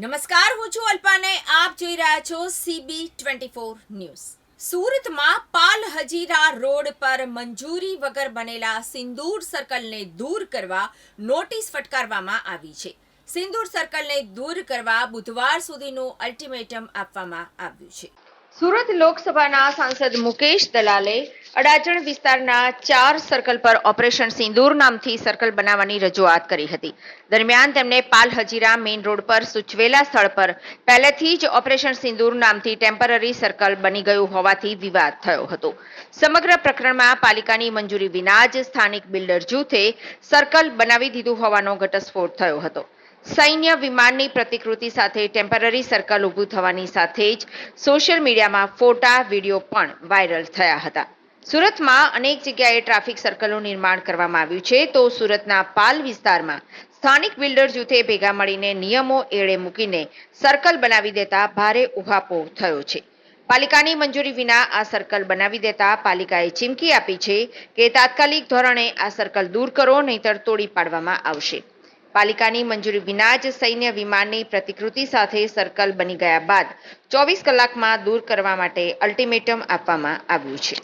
નમસ્કાર, હું છું અલ્પાને આપ જોઈ રહ્યા છો CB24 ન્યૂઝ। સુરતમાં પાલ હજીરા રોડ પર મંજૂરી વગર બનેલા સિંદૂર સર્કલને દૂર કરવા નોટિસ ફટકારવામાં આવી છે। સિંદૂર સર્કલને દૂર કરવા બુધવાર સુધીનું અલ્ટિમેટમ આપવામાં આવ્યું છે। સુરત લોકસભાના સાંસદ મુકેશ દલાલે અડાજણ વિસ્તારના 4 સર્કલ પર ઓપરેશન સિંદૂર નામથી સર્કલ બનાવવાની રજૂઆત કરી હતી। દરમિયાન તેમણે પાલ હજીરા મેઇન રોડ પર સૂચવેલા સ્થળ પર પહેલેથી જ ઓપરેશન સિંદૂર નામથી ટેમ્પરરી સર્કલ બની ગયું હોવાથી વિવાદ થયો હતો। સમગ્ર પ્રકરણમાં પાલિકાની મંજૂરી વિના જ સ્થાનિક બિલ્ડર જૂથે સર્કલ બનાવી દીધું હોવાનો ઘટસ્ફોટ થયો હતો। સૈન્ય વિમાનની પ્રતિકૃતિ સાથે ટેમ્પરરી સર્કલ ઊભું થવાની સાથે જ સોશિયલ મીડિયામાં ફોટા વિડીયો પણ વાયરલ થયા હતા। સુરતમાં અનેક જગ્યાએ ટ્રાફિક સર્કલનું નિર્માણ કરવામાં આવ્યું છે, તો સુરતના પાલ વિસ્તારમાં સ્થાનિક બિલ્ડર જૂથે ભેગા મળીને નિયમો એળે મૂકીને સર્કલ બનાવી દેતા ભારે ઉહાપોહ થયો છે। પાલિકાની મંજૂરી વિના આ સર્કલ બનાવી દેતા પાલિકાએ ચીમકી આપી છે કે તાત્કાલિક ધોરણે આ સર્કલ દૂર કરો, નહીંતર તોડી પાડવામાં આવશે। પાલિકાની મંજૂરી વિના જ સૈન્ય વિમાનની પ્રતિકૃતિ સાથે સર્કલ બની ગયા બાદ 24 કલાકમાં દૂર કરવા માટે અલ્ટિમેટમ આપવામાં આવ્યું છે।